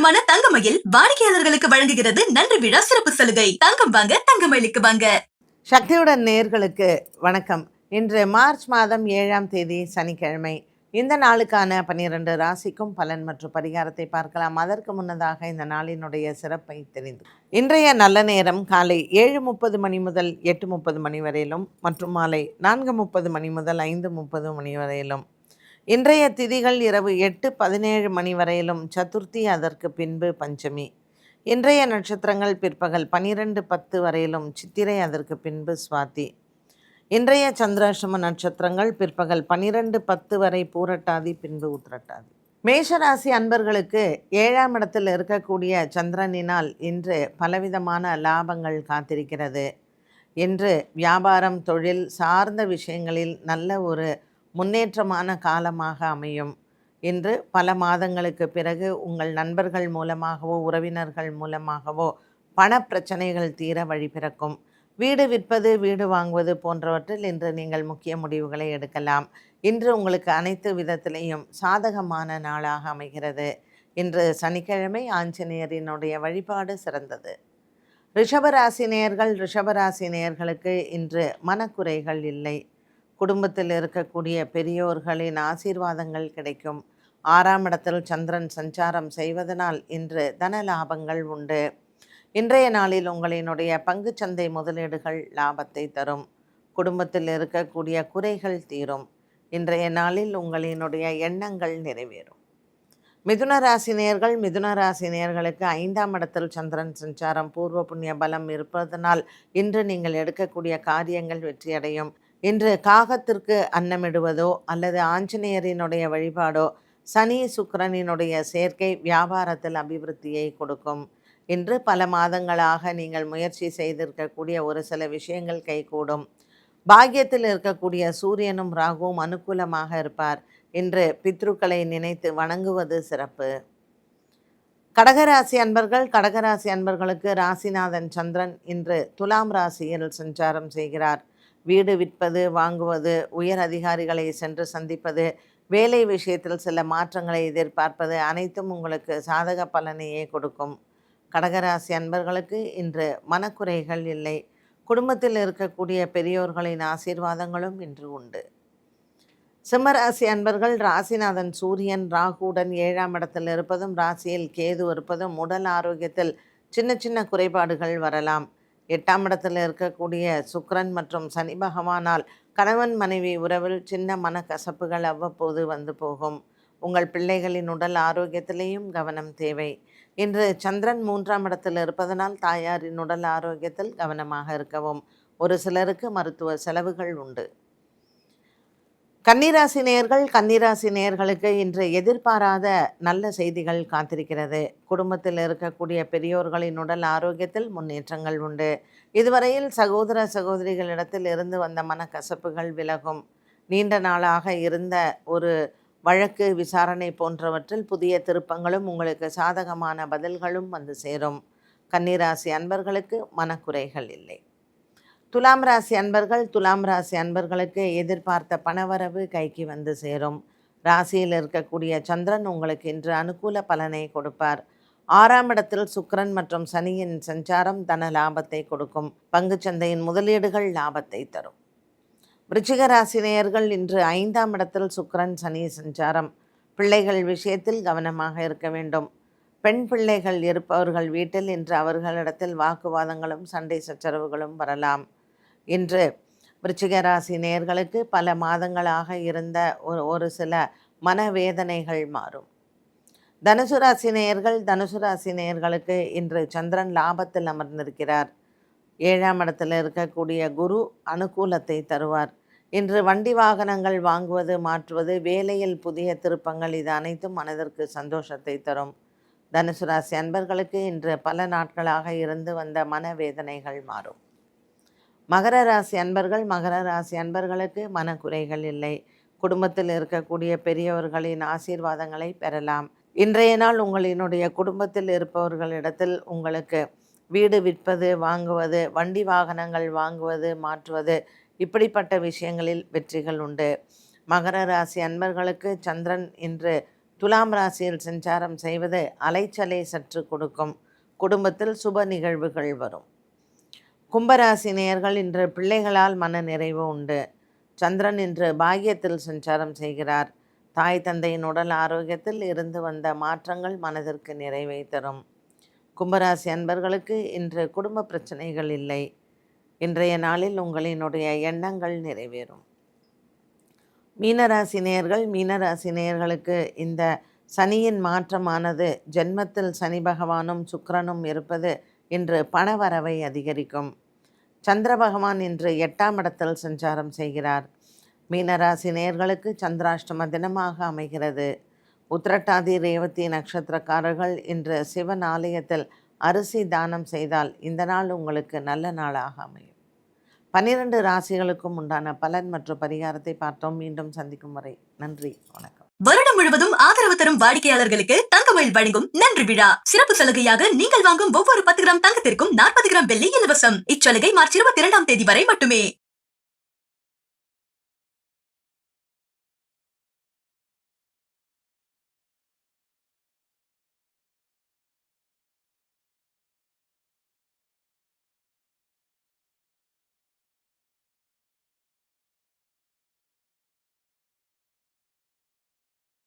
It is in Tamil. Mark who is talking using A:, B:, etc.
A: பாரம்பரியமான தங்கமயில் வாடிக்கையாளர்களுக்கு வழங்குகிறது நன்றி விழா சிறப்பு சலுகை. தங்கம் வாங்க தங்கமயிலுக்கு வாங்க.
B: சக்தியுடன் நேர்களுக்கு வணக்கம். இன்று மார்ச் மாதம் 7ஆம் தேதி சனிக்கிழமை. இந்த நாளுக்கான 12 ராசிக்கும் பலன் மற்றும் பரிகாரத்தை பார்க்கலாம். அதற்கு முன்னதாக இந்த நாளினுடைய சிறப்பை தெரிந்து இன்றைய நல்ல நேரம் காலை 7:30 மணி முதல் 8:30 மணி வரையிலும் மற்றும் மாலை 4:30 மணி முதல் 5:30 மணி வரையிலும். இன்றைய திதிகள் இரவு 8:17 மணி வரையிலும் சதுர்த்தி, அதற்கு பின்பு பஞ்சமி. இன்றைய நட்சத்திரங்கள் பிற்பகல் 12:10 வரையிலும் சித்திரை, அதற்கு பின்பு சுவாதி. இன்றைய சந்திராஷ்டம நட்சத்திரங்கள் பிற்பகல் 12:10 வரை பூரட்டாதி, பின்பு உத்திரட்டாதி. மேஷராசி அன்பர்களுக்கு 7ஆம் இடத்தில் இருக்கக்கூடிய சந்திரனினால் இன்று பலவிதமான லாபங்கள் காத்திருக்கிறது. இன்று வியாபாரம், தொழில் சார்ந்த விஷயங்களில் நல்ல ஒரு முன்னேற்றமான காலமாக அமையும். இன்று பல மாதங்களுக்கு பிறகு உங்கள் நண்பர்கள் மூலமாகவோ உறவினர்கள் மூலமாகவோ பண பிரச்சனைகள் தீர வழி பிறக்கும். வீடு விற்பது, வீடு வாங்குவது போன்றவற்றில் இன்று நீங்கள் முக்கிய முடிவுகளை எடுக்கலாம். இன்று உங்களுக்கு அனைத்து விதத்திலையும் சாதகமான நாளாக அமைகிறது. இன்று சனிக்கிழமை, ஆஞ்சநேயரினுடைய வழிபாடு சிறந்தது. ரிஷபராசி நேயர்களுக்கு இன்று மனக்குறைகள் இல்லை. குடும்பத்தில் இருக்கக்கூடிய பெரியோர்களின் ஆசீர்வாதங்கள் கிடைக்கும். 6ஆம் இடத்தில் சந்திரன் சஞ்சாரம் செய்வதனால் இன்று தன லாபங்கள் உண்டு. இன்றைய நாளில் உங்களினுடைய பங்குச்சந்தை முதலீடுகள் லாபத்தை தரும். குடும்பத்தில் இருக்கக்கூடிய குறைகள் தீரும். இன்றைய நாளில் உங்களினுடைய எண்ணங்கள் நிறைவேறும். மிதுன ராசி நேயர்களுக்கு 5ஆம் இடத்தில் சந்திரன் சஞ்சாரம் பூர்வ புண்ணிய பலம் இருப்பதனால் இன்று நீங்கள் எடுக்கக்கூடிய காரியங்கள் வெற்றியடையும். இன்று காகத்திற்கு அன்னமிடுவதோ அல்லது ஆஞ்சநேயரினுடைய வழிபாடோ, சனி சுக்கிரனினுடைய சேர்க்கை வியாபாரத்தில் அபிவிருத்தியை கொடுக்கும். இன்று பல மாதங்களாக நீங்கள் முயற்சி செய்திருக்கக்கூடிய ஒரு சில விஷயங்கள் கைகூடும். பாக்கியத்தில் இருக்கக்கூடிய சூரியனும் ராகுவும் அனுகூலமாக இருப்பார். இன்று பித்ருக்களை நினைத்து வணங்குவது சிறப்பு. கடகராசி அன்பர்களுக்கு ராசிநாதன் சந்திரன் இன்று துலாம் ராசியில் சஞ்சாரம் செய்கிறார். வீடு விற்பது, வாங்குவது, உயர் அதிகாரிகளை சென்று சந்திப்பது, வேலை விஷயத்தில் சில மாற்றங்களை எதிர்பார்ப்பது அனைத்தும் உங்களுக்கு சாதக பலனையே கொடுக்கும். கடகராசி அன்பர்களுக்கு இன்று மனக்குறைகள் இல்லை. குடும்பத்தில் இருக்கக்கூடிய பெரியோர்களின் ஆசீர்வாதங்களும் இன்று உண்டு. சிம்மராசி அன்பர்கள், ராசிநாதன் சூரியன் ராகுவுடன் 7ஆம் இடத்தில் இருப்பதும் ராசியில் கேது இருப்பதும் உடல் ஆரோக்கியத்தில் சின்ன சின்ன குறைபாடுகள் வரலாம். 8ஆம் இடத்தில் இருக்கக்கூடிய சுக்கிரன் மற்றும் சனி பகவானால் கணவன் மனைவி உறவில் சின்ன மனக்கசப்புகள் அவ்வப்போது வந்து போகும். உங்கள் பிள்ளைகளின் உடல் ஆரோக்கியத்திலேயும் கவனம் தேவை. இன்று சந்திரன் 3ஆம் இடத்தில் இருப்பதனால் தாயாரின் உடல் ஆரோக்கியத்தில் கவனமாக இருக்கவும். ஒரு சிலருக்கு மருத்துவ செலவுகள் உண்டு. கன்னிராசி நேயர்களுக்கு இன்று எதிர்பாராத நல்ல செய்திகள் காத்திருக்கிறது. குடும்பத்தில் இருக்கக்கூடிய பெரியோர்களின் உடல் ஆரோக்கியத்தில் முன்னேற்றங்கள் உண்டு. இதுவரையில் சகோதர சகோதரிகளிடத்தில் இருந்து வந்த மனக்கசப்புகள் விலகும். நீண்ட நாளாக இருந்த ஒரு வழக்கு விசாரணை போன்றவற்றில் புதிய திருப்பங்களும் உங்களுக்கு சாதகமான பதில்களும் வந்து சேரும். கன்னிராசி அன்பர்களுக்கு மனக்குறைகள் இல்லை. துலாம் ராசி அன்பர்களுக்கு எதிர்பார்த்த பணவரவு கைக்கு வந்து சேரும். ராசியில் இருக்கக்கூடிய சந்திரன் உங்களுக்கு இன்று அனுகூல பலனை கொடுப்பார். 6ஆம் இடத்தில் சுக்கிரன் மற்றும் சனியின் சஞ்சாரம் தன லாபத்தை கொடுக்கும். பங்குச்சந்தையின் முதலீடுகள் லாபத்தை தரும். விருச்சிக ராசி நேயர்கள், இன்று 5ஆம் இடத்தில் சுக்கிரன் சனி சஞ்சாரம். பிள்ளைகள் விஷயத்தில் கவனமாக இருக்க வேண்டும். பெண் பிள்ளைகள் இருப்பவர்கள் வீட்டில் இன்று அவர்களிடத்தில் வாக்குவாதங்களும் சண்டை சச்சரவுகளும் வரலாம். இன்று விருச்சிக ராசி நேயர்களுக்கு பல மாதங்களாக இருந்த ஒரு சில மனவேதனைகள் மாறும். தனுசு ராசி நேயர்களுக்கு இன்று சந்திரன் லாபத்தில் அமர்ந்திருக்கிறார். 7ஆம் இடத்தில் இருக்கக்கூடிய குரு அனுகூலத்தை தருவார். இன்று வண்டி வாகனங்கள் வாங்குவது, மாற்றுவது, வேலையில் புதிய திருப்பங்கள், இது அனைத்தும் மனதிற்கு சந்தோஷத்தை தரும். தனுசு ராசி அன்பர்களுக்கு இன்று பல நாட்களாக இருந்து வந்த மனவேதனைகள் மாறும். மகர ராசி அன்பர்களுக்கு மனக்குறைகள் இல்லை. குடும்பத்தில் இருக்கக்கூடிய பெரியவர்களின் ஆசீர்வாதங்களை பெறலாம். இன்றைய நாள் உங்களினுடைய குடும்பத்தில் இருப்பவர்களிடத்தில் உங்களுக்கு வீடு விற்பது, வாங்குவது, வண்டி வாகனங்கள் வாங்குவது, மாற்றுவது, இப்படிப்பட்ட விஷயங்களில் வெற்றிகள் உண்டு. மகர ராசி அன்பர்களுக்கு சந்திரன் இன்று துலாம் ராசியில் சஞ்சாரம் செய்வது அலைச்சலை சற்று கொடுக்கும். குடும்பத்தில் சுப நிகழ்வுகள் வரும். கும்பராசி நேயர்கள் இன்று பிள்ளைகளால் மன நிறைவு உண்டு. சந்திரன் இன்று பாக்கியத்தில் சஞ்சாரம் செய்கிறார். தாய் தந்தையின் உடல் ஆரோக்கியத்தில் இருந்து வந்த மாற்றங்கள் மனதிற்கு நிறைவை தரும். கும்பராசி அன்பர்களுக்கு இன்று குடும்ப பிரச்சனைகள் இல்லை. இன்றைய நாளில் உங்களினுடைய எண்ணங்கள் நிறைவேறும். மீனராசி நேயர்களுக்கு இந்த சனியின் மாற்றமானது ஜென்மத்தில் சனி பகவானும் சுக்கிரனும் இருப்பது இன்று பணவரவை அதிகரிக்கும். சந்திர பகவான் இன்று 8ஆம் இடத்தில் சஞ்சாரம் செய்கிறார். மீனராசி நேயர்களுக்கு சந்திராஷ்டம தினமாக அமைகிறது. உத்திரட்டாதி ரேவதி நட்சத்திரக்காரர்கள் இன்று சிவன் ஆலயத்தில் அரிசி தானம் செய்தால் இந்த நாள் உங்களுக்கு நல்ல நாளாக அமையும். 12 ராசிகளுக்கும் உண்டான பலன் மற்றும் பரிகாரத்தை பார்த்தோம். மீண்டும் சந்திக்கும் வரை நன்றி, வணக்கம்.
A: வருடம் முழுவதும் ஆதரவு தரும் வாடிக்கையாளர்களுக்கு தங்கமயில் வழங்கும் நன்றி விழா. சிறப்பு சலுகையாக நீங்கள் வாங்கும் ஒவ்வொரு 10 கிராம் தங்கத்திற்கும் 40 கிராம் வெள்ளி இலவசம். இச்சலுகை மார்ச் 22ஆம் தேதி வரை மட்டுமே.